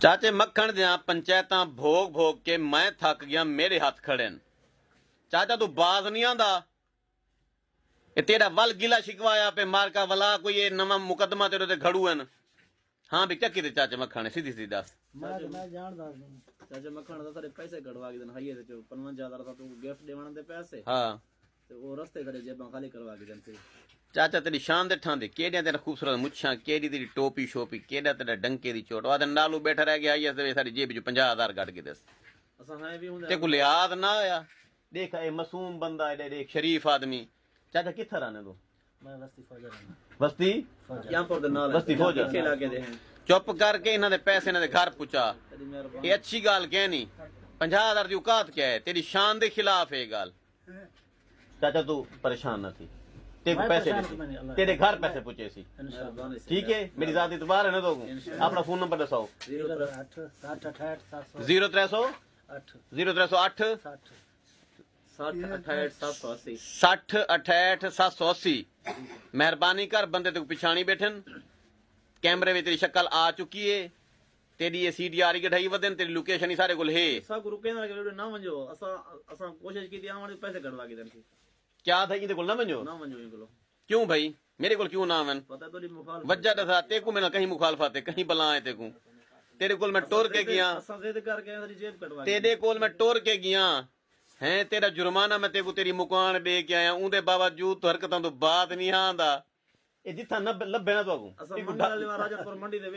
ਚਾਚੇ ਮੱਖਣ ਦਿਆਂ ਪੰਚਾਇਤਾਂ ਭੋਗ ਭੋਗ ਕੇ ਮੈਂ ਥੱਕ ਗਿਆ, ਮੇਰੇ ਹੱਥ ਖੜੇ ਨੇ। ਚਾਚਾ ਤੂੰ ਬਾਜ਼ ਨਹੀਂ ਆਂਦਾ, ਇਹ ਤੇਰਾ ਵੱਲ ਗਿਲਾ ਸ਼ਿਕਵਾਇਆ ਪੇ ਮਾਰਕਾ ਵਾਲਾ ਕੋਈ ਇਹ ਨਵਾਂ ਮੁਕੱਦਮਾ ਤੇਰੇ ਤੇ ਖੜੂ ਹਨ। ਹਾਂ ਵੀ ਚੱਕੀ ਤੇ ਚਾਚੇ ਮੱਖਣ ਨੇ ਸਿੱਧੀ ਸਿੱਧੀ ਦੱਸ। ਮੈਂ ਜਾਣਦਾ ਨਹੀਂ ਚਾਚਾ ਮੱਖਣ ਦਾ ਸਾਰੇ ਪੈਸੇ ਕਢਵਾ ਕੇ ਦੇਣ ਹਾਈਏ ਤੇ 50,000 ਦਾ ਤੂੰ ਗਿਫਟ ਦੇਵਣ ਦੇ ਪੈਸੇ ਹਾਂ ਤੇ ਉਹ ਰਸਤੇ ਤੇਰੇ ਜੇਬਾਂ ਖਾਲੀ ਕਰਵਾ ਕੇ ਦੇਣ ਸੀ। ਚਾਚਾ ਤੇਰੀ ਸ਼ਾਨ ਦੇ ਠਾਂਦੇ ਕਿਹੜਿਆਂ ਤੇਰਾ ਖੂਬਸੂਰਤ ਮੁੱਛਾਂ, ਕਿਹੜੀ ਤੇਰੀ ਟੋਪੀ ਸ਼ੋਪੀ, ਕਿਹੜਾ ਤੇਰਾ ਡੰਕੇ ਦੀ ਚੋਟ। ਉਹਦੇ ਨਾਲੂ ਬੈਠਾ ਰਹਿ ਗਿਆ ਆਈਐਸ ਦੇ ਸਾਡੀ ਜੇਬ ਚ 50,000 ਕੱਢ ਕੇ ਦੱਸ। ਅਸਾਂ ਹੈ ਵੀ ਹੁੰਦੇ ਤੇ ਕੋ ਲਿਆਦ ਨਾ ਹੋਇਆ। ਦੇਖ ਇਹ ਮਾਸੂਮ ਬੰਦਾ ਹੈ, ਦੇਖ ਸ਼ਰੀਫ ਆਦਮੀ। ਚਾਚਾ ਕਿੱਥੇ ਰਹਿਣੇ ਤੂੰ? ਮੈਂ ਬਸਤੀ ਫੌਜਾ ਰਹਿਣਾ। ਬਸਤੀ ਯਾਂਪੁਰ ਦੇ ਨਾਲ ਬਸਤੀ ਫੌਜਾ ਕਿੱਥੇ ਲਾ ਕੇ ਦੇ ਚੁੱਪ ਕਰਕੇ ਇਹਨਾਂ ਦੇ ਪੈਸੇ ਇਹਨਾਂ ਦੇ ਘਰ ਪਹੁੰਚਾ। ਤੇਰੀ ਮਿਹਰਬਾਨੀ। ਇਹ ਅੱਛੀ ਗੱਲ ਕਹਿਨੀ। 50,000 ਦੀ औकात क्या है? तेरी शान के खिलाफ है गाल। चाचा तू परेशान न थी, तेरे पैसे तेरे घर पैसे पूछे सी। ठीक है मेरी जात इतबार है ना। तो अपना फोन नंबर दसाओ। 0308 0308 60 68 780। मेहरबानी कर, बंदे ते पिछाणी बैठन, कैमरे में तेरी शक्ल आ चुकी है, तेरी ये सीडी आ रही कढ़ाई वदन, तेरी लोकेशन ही सारे कोल है। सब रुके ना वंजो असा असा कोशिश की थी आवन पैसे कढवा के देन सी। क्या था इनके कोल ना वंजो इनको क्यों भाई? मेरे कोल क्यों ना वन? पता तो नहीं मुखाल वजह दसा तेको मेरा कहीं मुखालफत है, कहीं बला है तेको। तेरे कोल मैं टोर के गया, असा जिद करके तेरी जेब कढवा तेरे कोल मैं टोर के गया हैं। तेरा जुर्माना मैं तेको तेरी मुकान दे के आया, उनदे बावजूद तो हरकतां तो बात नहीं आंदा। ਇਹ ਜਿੱਥਾ ਲੱਭੇ ਨਾ ਤੁਹਾਨੂੰ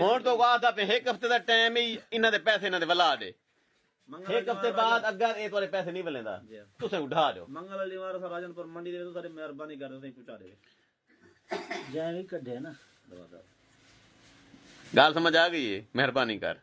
ਹੁਣ ਤੋਂ ਬਾਅਦ ਆਪੇ ਇੱਕ ਹਫਤੇ ਦਾ ਟਾਈਮ ਹੀ ਇਹਨਾਂ ਦੇ ਪੈਸੇ ਇਹਨਾਂ ਦੇ ਵਲਾ ਦੇ। ਇੱਕ ਹਫਤੇ ਬਾਅਦ ਅਗਰ ਇਹ ਤੁਹਾਡੇ ਪੈਸੇ ਨਹੀਂ ਮਿਲੇਂਦਾ ਤੁਸੀਂ ਉਠਾ ਦਿਓ। ਮੰਗਲ ਵਾਲੀ ਵਾਰ ਰਾਜਨਪੁਰ ਮੰਡੀ ਦੇ ਵਿੱਚ ਸਾਡੀ ਮਿਹਰਬਾਨੀ ਕਰਦੇ ਤੁਸੀਂ ਪਹੁੰਚਾ ਦੇਵੇ। ਜੈ ਵੀ ਕੱਢਿਆ ਨਾ ਗੱਲ ਸਮਝ ਆ ਗਈ ਹੈ? ਮਿਹਰਬਾਨੀ ਕਰ।